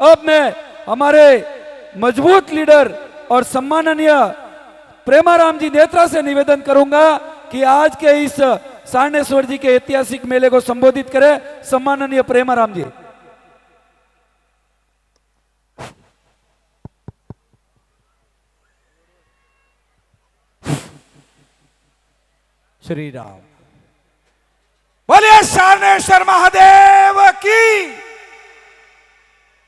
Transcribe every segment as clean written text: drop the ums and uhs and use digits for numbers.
अब मैं हमारे मजबूत लीडर और सम्माननीय प्रेमाराम जी नेत्रा से निवेदन करूंगा कि आज के इस सारनेश्वर जी के ऐतिहासिक मेले को संबोधित करें। सम्माननीय प्रेमाराम जी। श्री राम। बोलिए सारनेश्वर महादेव की।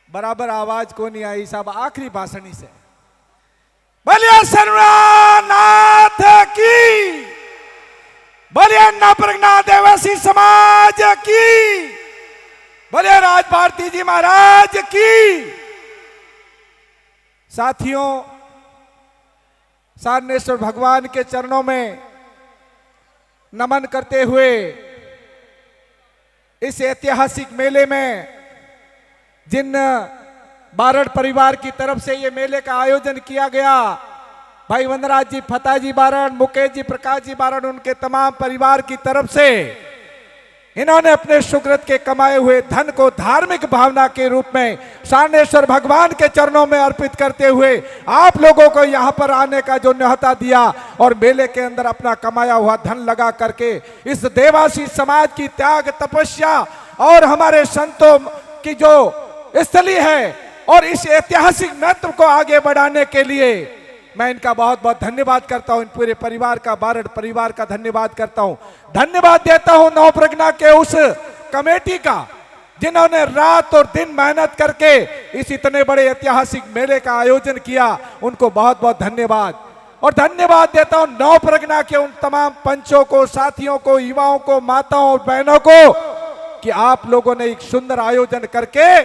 बराबर आवाज को नहीं आई साहब, आखिरी भाषणी से। बोलिए सर्वनाथ की। बोलिए नवप्रज्ञा देवासी समाज की। बोलिए राज भारती जी महाराज की। साथियों, सारनेश्वर भगवान के चरणों में नमन करते हुए इस ऐतिहासिक मेले में जिन बारड़ परिवार की तरफ से ये मेले का आयोजन किया गया, भाई वनराज जी, फतेह जी बारड़, मुकेश जी, प्रकाश जी बारड़, उनके तमाम परिवार की तरफ से इन्होंने अपने सुकृत के कमाए हुए धन को धार्मिक भावना के रूप में सारनेश्वर भगवान के चरणों में अर्पित करते हुए आप लोगों को यहाँ पर आने का जो न्योता दिया और मेले के अंदर अपना कमाया हुआ धन लगा करके इस देवासी समाज की त्याग तपस्या और हमारे संतों की जो स्थली है और इस ऐतिहासिक महत्व को आगे बढ़ाने के लिए मैं इनका बहुत बहुत धन्यवाद करता हूं। इन पूरे परिवार का, बारड़ परिवार का धन्यवाद करता हूं। धन्यवाद देता हूं नवप्रज्ञा के उस कमेटी का जिन्होंने रात और दिन मेहनत करके इस इतने बड़े ऐतिहासिक मेले का आयोजन किया। उनको बहुत बहुत धन्यवाद। और धन्यवाद देता हूं नवप्रज्ञा के उन तमाम पंचों को, साथियों को, युवाओं को, माताओं और बहनों को कि आप लोगों ने एक सुंदर आयोजन करके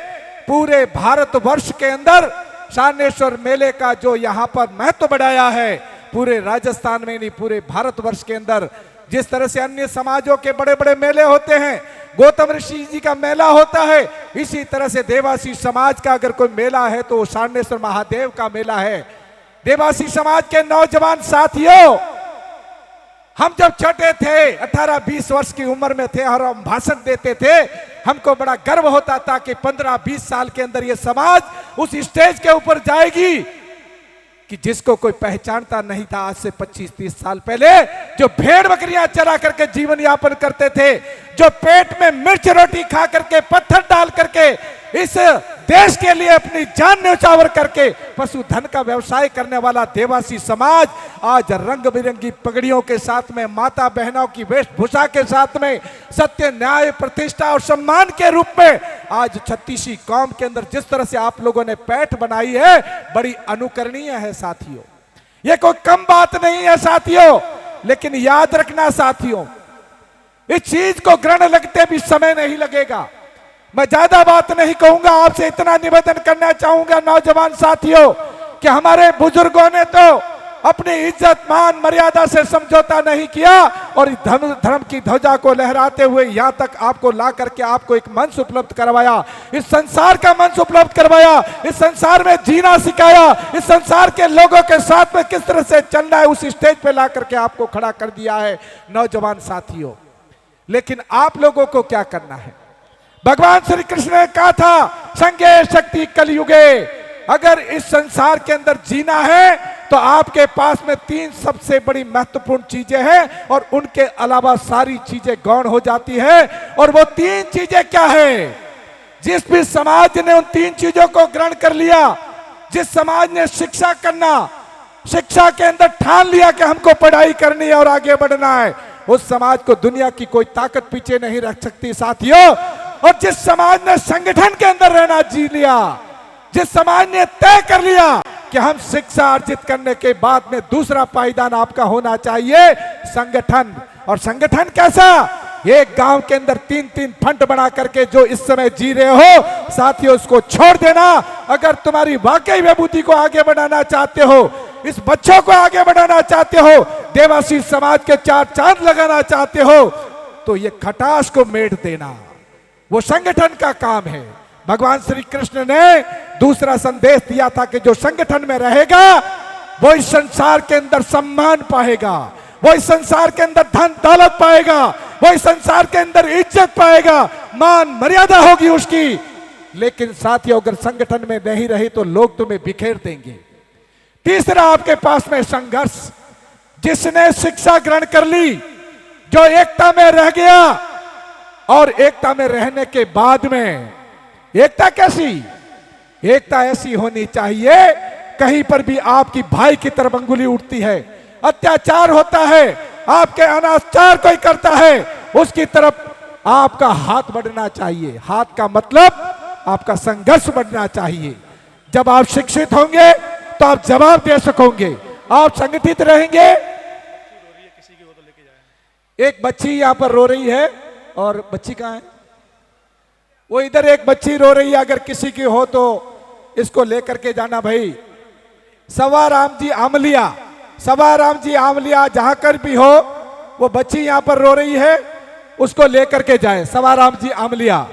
पूरे भारतवर्ष के अंदर सारनेश्वर मेले का जो यहाँ पर महत्व बढ़ाया है, पूरे राजस्थान में नहीं पूरे भारतवर्ष के अंदर। जिस तरह से अन्य समाजों के बड़े बड़े मेले होते हैं, गौतम ऋषि जी का मेला होता है, इसी तरह से देवासी समाज का अगर कोई मेला है तो सारनेश्वर महादेव का मेला है। देवासी समाज के नौजवान साथियों, हम जब छोटे थे, 18-20 वर्ष की उम्र में थे और हम भाषण देते थे, हमको बड़ा गर्व होता था कि 15-20 साल के अंदर ये समाज उस स्टेज के ऊपर जाएगी कि जिसको कोई पहचानता नहीं था। आज से 25-30 साल पहले जो भेड़ बकरियां चरा करके जीवन यापन करते थे, जो पेट में मिर्च रोटी खा करके, पत्थर डाल करके इस देश के लिए अपनी जान न्यौछावर करके पशुधन का व्यवसाय करने वाला देवासी समाज आज रंग बिरंगी पगड़ियों के साथ में, माता बहनों की वेशभूषा के साथ में, सत्य, न्याय, प्रतिष्ठा और सम्मान के रूप में आज छत्तीसी कौम के अंदर जिस तरह से आप लोगों ने पैठ बनाई है, बड़ी अनुकरणीय है साथियों। ये कोई कम बात नहीं है साथियों। लेकिन याद रखना साथियों, इस चीज को ग्रहण लगते भी समय नहीं लगेगा। मैं ज्यादा बात नहीं कहूंगा, आपसे इतना निवेदन करना चाहूंगा नौजवान साथियों कि हमारे बुजुर्गों ने तो अपनी इज्जत, मान, मर्यादा से समझौता नहीं किया और धर्म की ध्वजा को लहराते हुए यहां तक आपको ला करके आपको एक मंच उपलब्ध करवाया, इस संसार का मंच उपलब्ध करवाया, इस संसार में जीना सिखाया, इस संसार के लोगों के साथ में किस तरह से चलना है उस स्टेज पे ला करके आपको खड़ा कर दिया है नौजवान साथियों। लेकिन आप लोगों को क्या करना है? भगवान श्री कृष्ण ने कहा था, संगे शक्ति कलयुगे। अगर इस संसार के अंदर जीना है तो आपके पास में 3 सबसे बड़ी महत्वपूर्ण चीजें हैं और उनके अलावा सारी चीजें गौण हो जाती है। और वो 3 चीजें क्या है? जिस भी समाज ने उन 3 चीजों को ग्रहण कर लिया, जिस समाज ने शिक्षा करना, शिक्षा के अंदर ठान लिया कि हमको पढ़ाई करनी है और आगे बढ़ना है, उस समाज को दुनिया की कोई ताकत पीछे नहीं रख सकती साथियों। और जिस समाज ने संगठन के अंदर रहना जी लिया, जिस समाज ने तय कर लिया कि हम शिक्षा अर्जित करने के बाद में दूसरा पायदान आपका होना चाहिए संगठन। और संगठन कैसा? एक गांव के अंदर 3-3 फंड बना करके जो इस समय जी रहे हो साथियों, उसको छोड़ देना। अगर तुम्हारी वाकई विभूति को आगे बढ़ाना चाहते हो, इस बच्चों को आगे बढ़ाना चाहते हो, देवासी समाज के 4 चांद लगाना चाहते हो, तो ये खटास को मेट देना वो संगठन का काम है। भगवान श्री कृष्ण ने दूसरा संदेश दिया था कि जो संगठन में रहेगा वो इस संसार के अंदर सम्मान पाएगा, वो इस संसार के अंदर धन दौलत पाएगा, वो इस संसार के अंदर इज्जत पाएगा, मान मर्यादा होगी उसकी। लेकिन साथियों अगर संगठन में नहीं रही तो लोग तुम्हें बिखेर देंगे। तीसरा आपके पास में संघर्ष, जिसने शिक्षा ग्रहण कर ली, जो एकता में रह गया, और एकता में रहने के बाद में एकता कैसी, एकता ऐसी होनी चाहिए कहीं पर भी आपकी भाई की तरफ अंगुली उठती है, अत्याचार होता है, आपके अनाचार कोई करता है, उसकी तरफ आपका हाथ बढ़ना चाहिए। हाथ का मतलब आपका संघर्ष बढ़ना चाहिए। जब आप शिक्षित होंगे तो आप जवाब दे सकोगे, आप संगठित रहेंगे। एक बच्ची यहां पर रो रही है, और बच्ची कहां है? वो इधर एक बच्ची रो रही है, अगर किसी की हो तो इसको लेकर के जाना भाई। सवाराम जी आमलिया, सवाराम जी आमलिया, जहां कर भी हो, वो बच्ची यहां पर रो रही है, उसको लेकर के जाए, सवाराम जी आमलिया।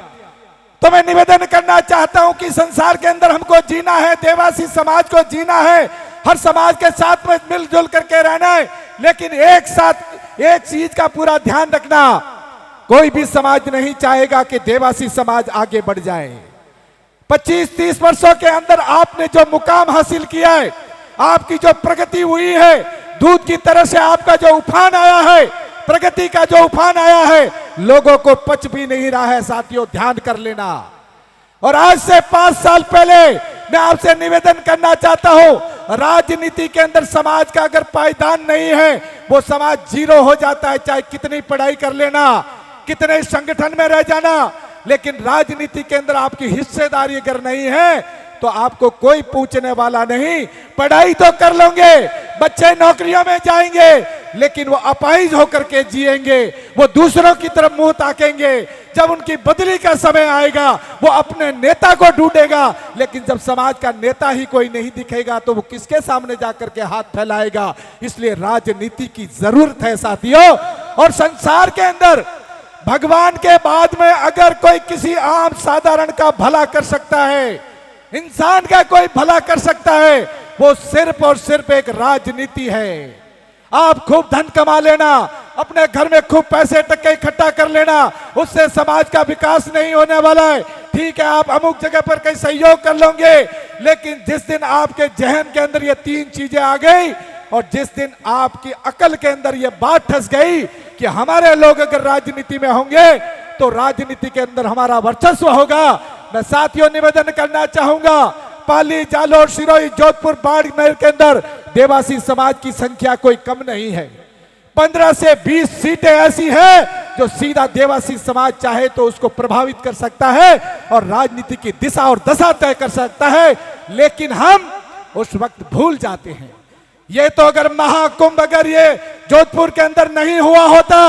तो मैं निवेदन करना चाहता हूं कि संसार के अंदर हमको जीना है, देवासी समाज को जीना है, हर समाज के साथ में मिलजुल करके रहना है, लेकिन एक साथ एक चीज का पूरा ध्यान रखना, कोई भी समाज नहीं चाहेगा कि देवासी समाज आगे बढ़ जाए। 25-30 वर्षों के अंदर आपने जो मुकाम हासिल किया है, आपकी जो प्रगति हुई है, दूध की तरह से आपका जो उफान आया है, प्रगति का जो उफान आया है, लोगों को पच भी नहीं रहा है। साथियों ध्यान कर लेना। और आज से 5 साल पहले मैं आपसे निवेदन करना चाहता हूं, राजनीति के अंदर समाज का अगर पायदान नहीं है, वो समाज जीरो हो जाता है, चाहे कितनी पढ़ाई कर लेना, कितने संगठन में रह जाना, लेकिन राजनीति के अंदर आपकी हिस्सेदारी अगर नहीं है तो आपको कोई पूछने वाला नहीं। पढ़ाई तो कर लोगे, बच्चे नौकरियों में जाएंगे, लेकिन वो अपाहिज होकर के जिएंगे, वो दूसरों की तरफ मुंह ताकेंगे। जब उनकी बदली का समय आएगा वो अपने नेता को ढूंढेगा, लेकिन जब समाज का नेता ही कोई नहीं दिखेगा तो वो किसके सामने जाकर के हाथ फैलाएगा। इसलिए राजनीति की जरूरत है साथियों। और संसार के अंदर भगवान के बाद में अगर कोई किसी आम साधारण का भला कर सकता है, इंसान का कोई भला कर सकता है, वो सिर्फ और सिर्फ एक राजनीति है। आप खूब धन कमा लेना, अपने घर में खूब पैसे टक्के इकट्ठा कर लेना, उससे समाज का विकास नहीं होने वाला है। ठीक है, आप अमुक जगह पर कहीं सहयोग कर लोगे, लेकिन जिस दिन आपके जहन के अंदर ये 3 चीजें आ गई, और जिस दिन आपकी अकल के अंदर ये बात ठस गई कि हमारे लोग अगर राजनीति में होंगे तो राजनीति के अंदर हमारा वर्चस्व होगा, मैं साथियों निवेदन करना चाहूंगा, पाली, जालोर, सिरोही, जोधपुर, बाड़मेर के अंदर देवासी समाज की संख्या कोई कम नहीं है। 15 से 20 सीटें ऐसी हैं जो सीधा देवासी समाज चाहे तो उसको प्रभावित कर सकता है और राजनीति की दिशा और दशा तय कर सकता है। लेकिन हम उस वक्त भूल जाते हैं। ये तो अगर महाकुंभ अगर ये जोधपुर के अंदर नहीं हुआ होता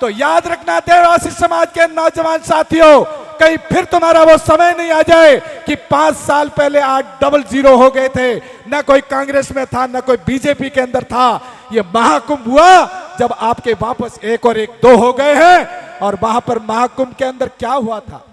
तो याद रखना देवासी समाज के नौजवान साथियों, कहीं फिर तुम्हारा वो समय नहीं आ जाए कि 5 साल पहले आज 00 हो गए थे, ना कोई कांग्रेस में था, ना कोई बीजेपी के अंदर था। ये महाकुंभ हुआ जब आपके वापस 1 और 1 2 हो गए हैं। और वहां पर महाकुंभ के अंदर क्या हुआ था?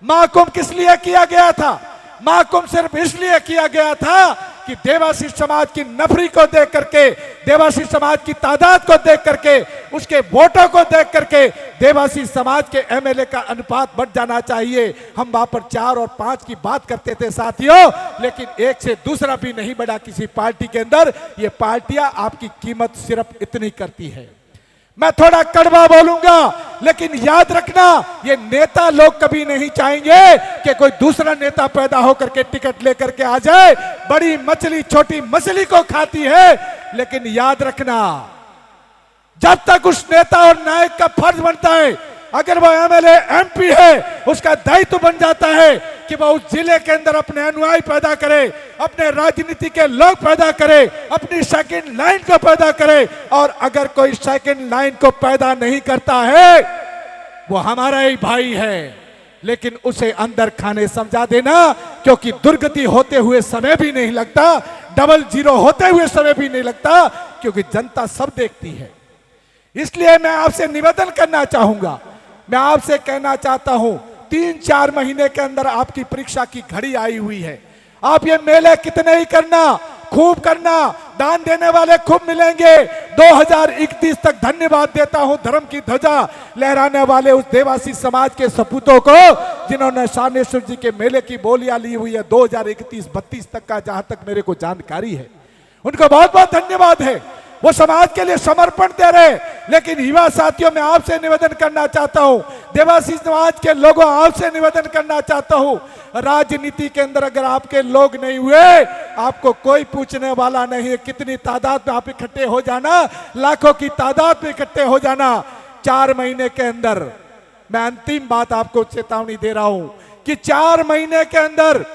महाकुंभ किस लिए किया गया था? महाकुंभ सिर्फ इसलिए किया गया था कि देवासी समाज की नफरी को देख करके, देवासी समाज की तादाद को देख करके, उसके वोटों को देख करके देवासी समाज के एमएलए का अनुपात बढ़ जाना चाहिए। हम वहां पर 4 और 5 की बात करते थे साथियों, लेकिन एक से दूसरा भी नहीं बढ़ा किसी पार्टी के अंदर। ये पार्टियां आपकी कीमत सिर्फ इतनी करती है। मैं थोड़ा कड़वा बोलूंगा, लेकिन याद रखना, ये नेता लोग कभी नहीं चाहेंगे कि कोई दूसरा नेता पैदा होकर के टिकट लेकर के आ जाए। बड़ी मछली छोटी मछली को खाती है, लेकिन याद रखना, जब तक उस नेता और नायक का फर्ज बनता है, अगर वो एमएलए एमपी है, उसका दायित्व बन जाता है कि वह उस जिले के अंदर अपने अनुयायी पैदा करे, अपने राजनीति के लोग पैदा करे, अपनी सेकंड लाइन को पैदा करे। और अगर कोई सेकंड लाइन को पैदा नहीं करता है, वो हमारा ही भाई है, लेकिन उसे अंदर खाने समझा देना, क्योंकि दुर्गति होते हुए समय भी नहीं लगता, 00 होते हुए समय भी नहीं लगता, क्योंकि जनता सब देखती है। इसलिए मैं आपसे निवेदन करना चाहूंगा, मैं आपसे कहना चाहता हूं, 3-4 महीने के अंदर आपकी परीक्षा की घड़ी आई हुई है। आप ये मेले कितने ही करना, खूब करना, दान देने वाले खूब मिलेंगे। 2031 तक धन्यवाद देता हूं धर्म की ध्वजा लहराने वाले उस देवासी समाज के सपूतों को जिन्होंने सानेश्वर जी के मेले की बोलियां ली हुई है 2031-32 तक का, जहां तक मेरे को जानकारी है। उनको बहुत बहुत धन्यवाद है, वो समाज के लिए समर्पण दे रहे। लेकिन युवा साथियों, मैं आपसे निवेदन करना चाहता हूं, देवासी समाज के लोगों, आपसे निवेदन करना चाहता हूं, राजनीति के अंदर अगर आपके लोग नहीं हुए, आपको कोई पूछने वाला नहीं है। कितनी तादाद में आप इकट्ठे हो जाना, लाखों की तादाद में इकट्ठे हो जाना, 4 महीने के अंदर, मैं अंतिम बात आपको चेतावनी दे रहा हूं कि 4 महीने के अंदर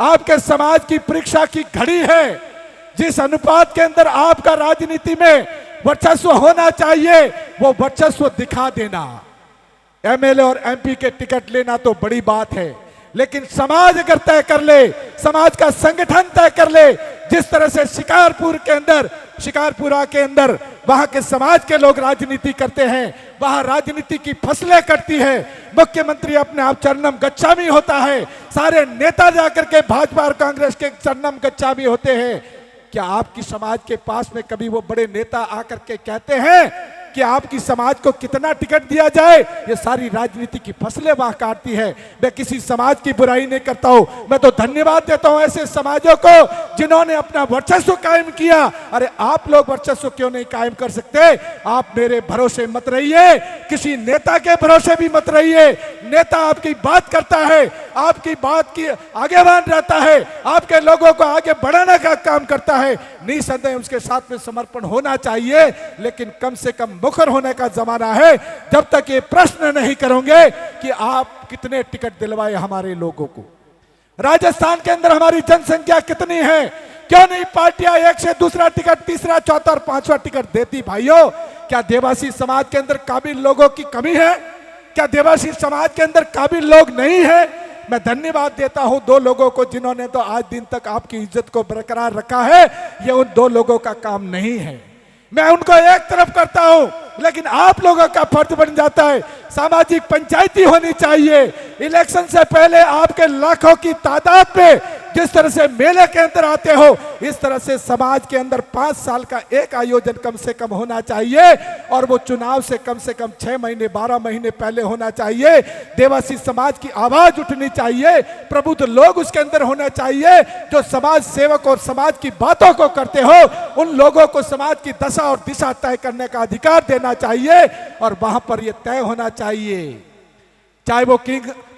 आपके समाज की परीक्षा की घड़ी है। जिस अनुपात के अंदर आपका राजनीति में वर्चस्व होना चाहिए, वो वर्चस्व दिखा देना। एमएलए और एमपी के टिकट लेना तो बड़ी बात है, लेकिन समाज अगर तय कर ले, समाज का संगठन तय कर ले, जिस तरह से शिकारपुरा के अंदर वहां के समाज के लोग राजनीति करते हैं, वहां राजनीति की फसलें कटती है, मुख्यमंत्री अपने आप चरणम गच्छामी होता है, सारे नेता जाकर के भाजपा और कांग्रेस के चरणम गच्छामी होते हैं। क्या आपकी समाज के पास में कभी वो बड़े नेता आकर के कहते हैं कि आपकी समाज को कितना टिकट दिया जाए? ये सारी राजनीति की फसलें वहां काटती है। मैं किसी समाज की बुराई नहीं करता हूं, मैं तो धन्यवाद देता हूं ऐसे समाजों को जिन्होंने अपना वर्चस्व कायम किया। अरे आप लोग वर्चस्व क्यों नहीं कायम कर सकते? आप मेरे भरोसे मत रहिए, किसी नेता के भरोसे भी मत रहिए। नेता आपकी बात करता है, आपकी बात की आगेवान रहता है, आपके लोगों को आगे बढ़ाने का काम करता है, निसंदेह उसके साथ में समर्पण होना चाहिए। लेकिन कम से कम मुखर होने का जमाना है। जब तक ये प्रश्न नहीं करोगे कि आप कितने टिकट दिलवाए हमारे लोगों को, राजस्थान के अंदर हमारी जनसंख्या कितनी है, क्यों नहीं पार्टियां एक से दूसरा टिकट, तीसरा, चौथा और 5वां टिकट देती? भाइयों, क्या देवासी समाज के अंदर काबिल लोगों की कमी है? क्या देवासी समाज के अंदर काबिल लोग नहीं है? मैं धन्यवाद देता हूं 2 लोगों को जिन्होंने तो आज दिन तक आपकी इज्जत को बरकरार रखा है। ये उन 2 लोगों का काम नहीं है, मैं उनको एक तरफ करता हूं, लेकिन आप लोगों का फर्ज बन जाता है। सामाजिक पंचायती होनी चाहिए। इलेक्शन से पहले आपके लाखों की तादाद में जिस तरह से मेले के अंदर आते हो, इस तरह से समाज के अंदर 5 साल का एक आयोजन कम से कम होना चाहिए, और वो चुनाव से कम 6 महीने 12 महीने पहले होना चाहिए। देवासी समाज की आवाज उठनी चाहिए, प्रबुद्ध लोग उसके अंदर होने चाहिए, जो समाज सेवक और समाज की बातों को करते हो, उन लोगों को समाज की दशा और दिशा तय करने का अधिकार देना चाहिए। और वहां पर यह तय होना चाहिए, चाहे वो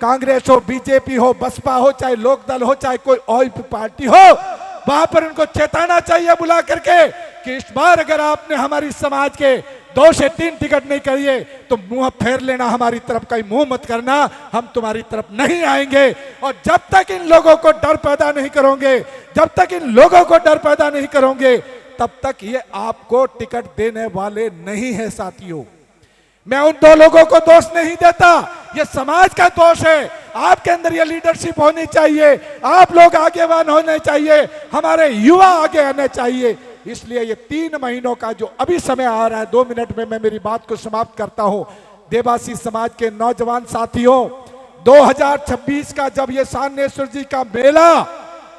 कांग्रेस हो, बीजेपी हो, बसपा हो, चाहे लोकदल हो, चाहे कोई और पार्टी हो, वहां पर उनको चेताना चाहिए बुला करके कि इस बार अगर आपने हमारी समाज के 2 से 3 टिकट नहीं करिए तो मुंह फेर लेना, हमारी तरफ कहीं मुंह मत करना, हम तुम्हारी तरफ नहीं आएंगे। और जब तक इन लोगों को डर पैदा नहीं करोगे, जब तक इन लोगों को डर पैदा नहीं करोगे, तब तक ये आपको टिकट देने वाले नहीं है। साथियों, मैं उन 2 लोगों को दोष नहीं देता, ये समाज का दोष है। आपके अंदर ये लीडरशिप होनी चाहिए, आप लोग आगेवान होने चाहिए, हमारे युवा आगे आने चाहिए। इसलिए ये 3 महीनों का जो अभी समय आ रहा है, 2 मिनट में मैं मेरी बात को समाप्त करता हूं। देवासी समाज के नौजवान साथियों, 2026 का जब ये सानेश्वर जी का मेला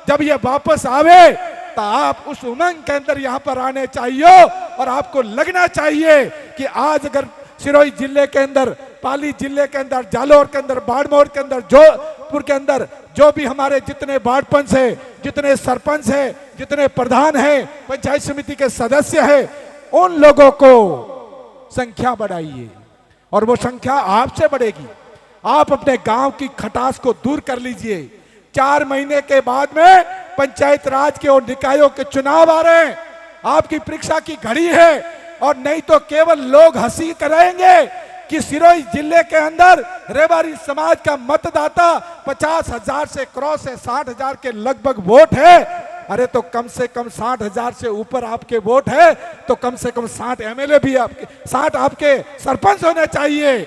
जब ये वापस आवे, तो आप उस उमंग के अंदर यहां पर आने चाहिए, और आपको लगना चाहिए कि आज अगर सिरोही जिले के अंदर, पाली जिले के अंदर, जालोर के अंदर, बाड़मेर के अंदर, जोधपुर के अंदर जो भी हमारे जितने वार्ड पंच है, जितने सरपंच है, जितने प्रधान है, पंचायत समिति के सदस्य है, उन लोगों को संख्या बढ़ाइए, और वो संख्या आपसे बढ़ेगी। आप अपने गांव की खटास को दूर कर लीजिए। 4 महीने के बाद में पंचायत राज के और निकायों के चुनाव आ रहे हैं, आपकी परीक्षा की घड़ी है। और नहीं तो केवल लोग हंसी करेंगे कि सिरोही जिले के अंदर रेवाड़ी समाज का मतदाता 50,000 से क्रॉस है, 60,000 के लगभग वोट है। अरे तो कम से कम 60,000 से ऊपर आपके वोट है, तो कम से कम 60 एमएलए भी आपके, 60 आपके सरपंच होने चाहिए।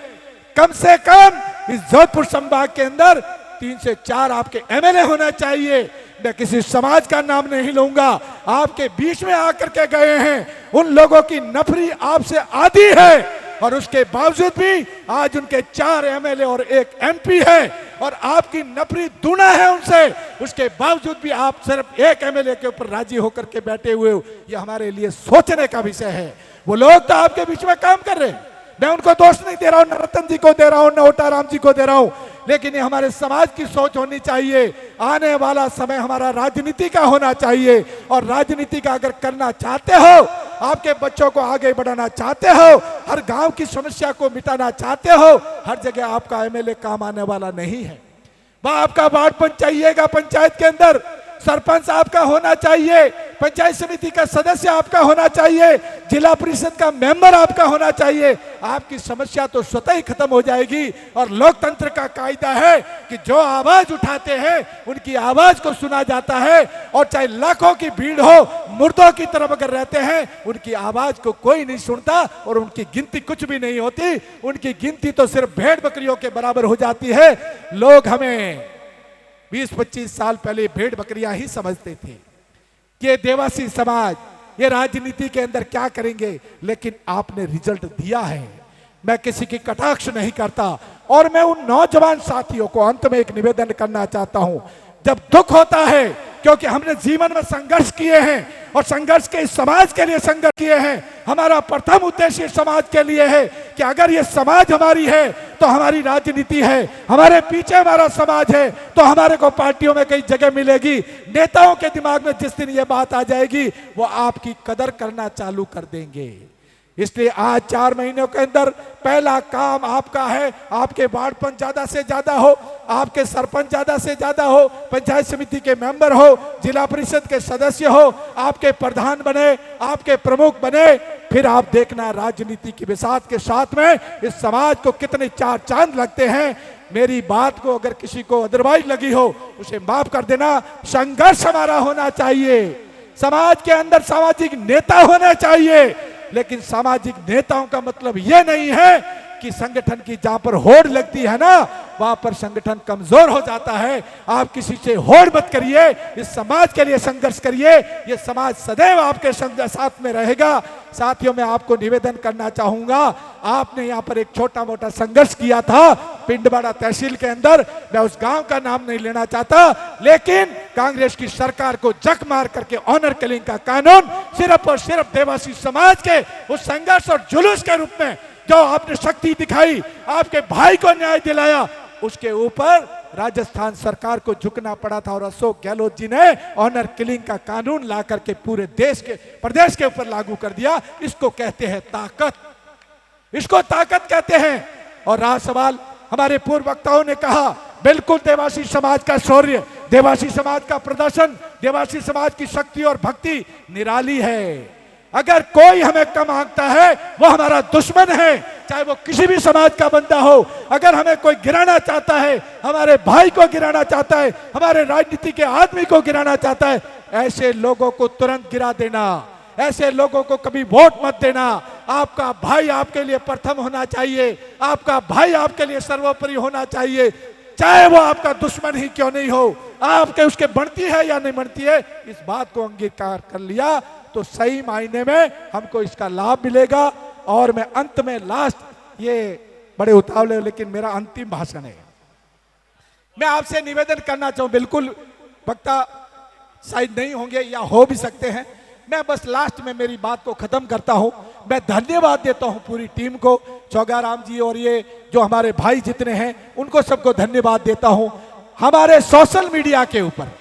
कम से कम इस जोधपुर संभाग के अंदर 3 से 4 आपके एमएलए होना चाहिए। मैं किसी समाज का नाम नहीं लूंगा, आपके बीच में आकर के गए हैं, उन लोगों की नफरी आपसे आधी है, और उसके बावजूद भी आज उनके 4 एमएलए और 1 एमपी है, और आपकी नफरी दूना है उनसे, उसके बावजूद भी आप सिर्फ 1 एमएलए के ऊपर राजी होकर के बैठे हुए हो। यह हमारे लिए सोचने का विषय है। वो लोग तो आपके बीच में काम कर रहे हैं, मैं उनको दोष नहीं दे रहा हूं, न रतन जी को दे रहा हूं, न ओटाराम जी को दे रहा हूं, लेकिन ये हमारे समाज की सोच होनी चाहिए। आने वाला समय हमारा राजनीति का होना चाहिए, और राजनीति का अगर करना चाहते हो, आपके बच्चों को आगे बढ़ाना चाहते हो, हर गांव की समस्या को मिटाना चाहते हो, हर जगह आपका एमएलए काम आने वाला नहीं है। वह आपका वार्ड चाहिएगा, पंचायत के अंदर सरपंच आपका होना चाहिए, पंचायत समिति का सदस्य आपका होना चाहिए, जिला परिषद का मेंबर आपका होना चाहिए। आपकी समस्या तो स्वतः ही खत्म हो जाएगी। और लोकतंत्र का कायदा है कि जो आवाज उठाते हैं उनकी आवाज को सुना जाता है, और चाहे लाखों की भीड़ हो, मुर्दों की तरफ अगर रहते हैं उनकी आवाज को कोई नहीं सुनता, और उनकी गिनती कुछ भी नहीं होती। उनकी गिनती तो सिर्फ भेड़ बकरियों के बराबर हो जाती है। लोग हमें 20-25 साल पहले भेड़ बकरियां ही समझते थे कि ये देवासी समाज ये राजनीति के अंदर क्या करेंगे, लेकिन आपने रिजल्ट दिया है। मैं किसी की कटाक्ष नहीं करता, और मैं उन नौजवान साथियों को अंत में एक निवेदन करना चाहता हूं। जब दुख होता है, क्योंकि हमने जीवन में संघर्ष किए हैं, और संघर्ष के समाज के लिए संघर्ष किए हैं। हमारा प्रथम उद्देश्य समाज के लिए है कि अगर ये समाज हमारी है तो हमारी राजनीति है, हमारे पीछे हमारा समाज है तो हमारे को पार्टियों में कई जगह मिलेगी। नेताओं के दिमाग में जिस दिन ये बात आ जाएगी, वो आपकी कदर करना चालू कर देंगे। इसलिए आज 4 महीनों के अंदर पहला काम आपका है, आपके वार्ड पंच ज्यादा से ज्यादा हो, आपके सरपंच ज्यादा से ज्यादा हो, पंचायत समिति के मेंबर हो, जिला परिषद के सदस्य हो, आपके प्रधान बने, आपके प्रमुख बने। फिर आप देखना राजनीति की बिसात के साथ में इस समाज को कितने 4 चांद लगते हैं। मेरी बात को अगर किसी को अदरवाइज लगी हो, उसे माफ कर देना। संघर्ष हमारा होना चाहिए, समाज के अंदर सामाजिक नेता होना चाहिए, लेकिन सामाजिक नेताओं का मतलब यह नहीं है कि संगठन की जहां पर होड़ लगती है ना, वहां पर संगठन कमजोर हो जाता है। आप किसी से होड़ मत करिए, इस समाज के लिए संघर्ष करिए। यह समाज सदैव आपके साथ में रहेगा। साथियों, मैं आपको निवेदन करना चाहूंगा, आपने यहां पर एक छोटा मोटा संघर्ष किया था पिंडवाड़ा तहसील के अंदर। मैं उस गांव का नाम नहीं लेना चाहता, लेकिन कांग्रेस की सरकार को जक मार करके ऑनर किलिंग का कानून सिर्फ और सिर्फ देवासी समाज के उस संघर्ष और जुलूस के रूप में जो आपने शक्ति दिखाई, आपके भाई को न्याय दिलाया, उसके ऊपर राजस्थान सरकार को झुकना पड़ा था। और अशोक गहलोत जी ने ऑनर किलिंग का कानून ला करके पूरे देश के प्रदेश के ऊपर लागू कर दिया। इसको कहते हैं ताकत, इसको ताकत कहते हैं। और रहा सवाल, हमारे पूर्व वक्ताओं ने कहा, बिल्कुल देवासी समाज का शौर्य, देवासी समाज का प्रदर्शन, देवासी समाज की शक्ति और भक्ति निराली है। अगर कोई हमें कम आंकता है वो हमारा दुश्मन है, चाहे वो किसी भी समाज का बंदा हो। अगर हमें कोई गिराना चाहता है, हमारे भाई को गिराना चाहता है, हमारे राजनीति के आदमी को गिराना चाहता है, ऐसे लोगों को तुरंत गिरा देना, ऐसे लोगों को कभी वोट मत देना। आपका भाई आपके लिए प्रथम होना चाहिए, आपका भाई आपके लिए सर्वोपरि होना चाहिए, चाहे वो आपका दुश्मन ही क्यों नहीं हो। आपके उसके बनती है या नहीं बनती है, इस बात को अंगीकार कर लिया तो सही मायने में हमको इसका लाभ मिलेगा। और मैं अंत में लास्ट, ये बड़े उतावले लेकिन मेरा अंतिम भाषण है, मैं आपसे निवेदन करना चाहूं, बिल्कुल वक्ता शायद नहीं होंगे या हो भी सकते हैं, मैं बस लास्ट में मेरी बात को खत्म करता हूं। मैं धन्यवाद देता हूं पूरी टीम को, चौगाराम जी और ये जो हमारे भाई जितने हैं उनको सबको धन्यवाद देता हूं। हमारे सोशल मीडिया के ऊपर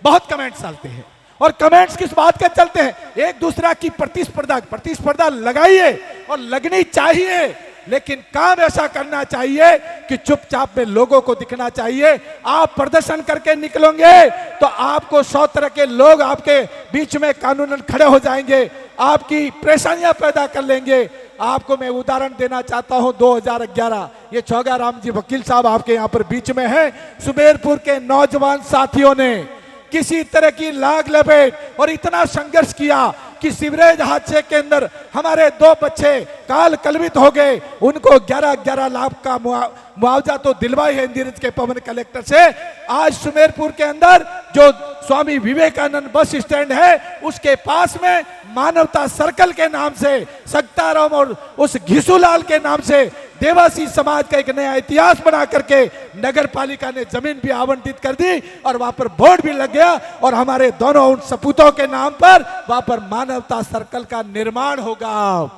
बहुत कमेंट्स चलते हैं, और कमेंट्स किस बात के चलते हैं, एक दूसरा की प्रतिस्पर्धा लगाइए और लगनी चाहिए, लेकिन काम ऐसा करना चाहिए कि चुपचाप में लोगों को दिखना चाहिए। आप प्रदर्शन करके निकलोगे तो आपको 100 तरह के लोग आपके बीच में कानूनन खड़े हो जाएंगे, आपकी परेशानियां पैदा कर लेंगे। आपको मैं उदाहरण देना चाहता हूं, 2011 ये चौगाराम जी वकील साहब आपके यहां पर बीच में हैं, सुमेरपुर के नौजवान साथियों ने किसी तरह की लाग लपेट और इतना संघर्ष किया कि सीवरेज हादसे के अंदर हमारे 2 बच्चे काल कलवित हो गए। उनको 11-11 लाख का मुआवजा तो दिलवाई है नीरज के पवन कलेक्टर से। आज सुमेरपुर के अंदर जो स्वामी विवेकानंद बस स्टैंड है, उसके पास में मानवता सर्कल के नाम से, सक्ताराम और उस घिसूलाल के नाम से देवासी समाज का एक नया इतिहास बना करके नगर पालिका ने जमीन भी आवंटित कर दी, और वहां पर बोर्ड भी लग गया, और हमारे दोनों उन सपूतों के नाम पर वहां पर मानवता सर्कल का निर्माण होगा।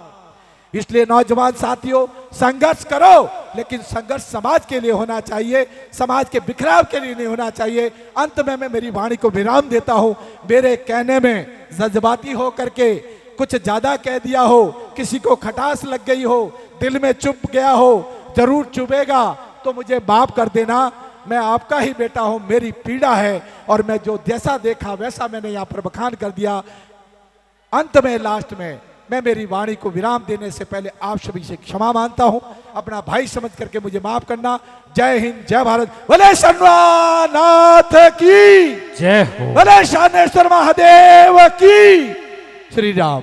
इसलिए नौजवान साथियों, संघर्ष करो, लेकिन संघर्ष समाज के लिए होना चाहिए, समाज के बिखराव के लिए नहीं होना चाहिए। अंत में मैं मेरी वाणी को विराम देता हूं। मेरे कहने में जज्बाती हो करके कुछ ज्यादा कह दिया हो, किसी को खटास लग गई हो, दिल में चुभ गया हो, जरूर चुभेगा तो मुझे माफ कर देना। मैं आपका ही बेटा हूं, मेरी पीड़ा है और मैं जो जैसा देखा वैसा मैंने यहां पर बखान कर दिया। अंत में लास्ट में मैं मेरी वाणी को विराम देने से पहले आप सभी से क्षमा मांगता हूं। अपना भाई समझ करके मुझे माफ करना। जय हिंद, जय भारत, भले शर्मानाथ की जय हो। भले शानेश्वर महादेव की। श्री राम।